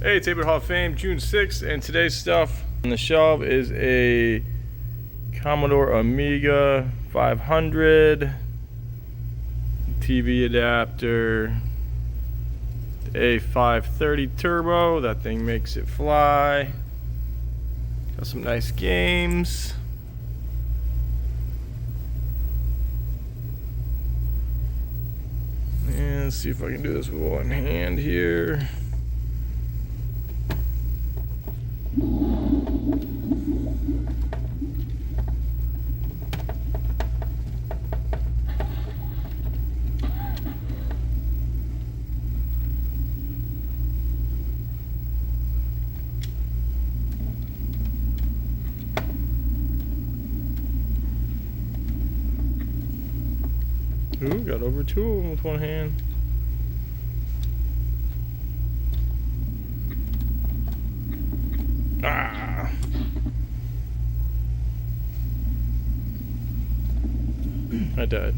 Hey, it's 8-Bit Hall of Fame, June 6th, and today's stuff on the shelf is a Commodore Amiga 500, TV adapter, A530 Turbo, that thing makes it fly. Got some nice games. And let's see if I can do this with one hand here. Ooh, got over two of them with one hand. Ah. I died.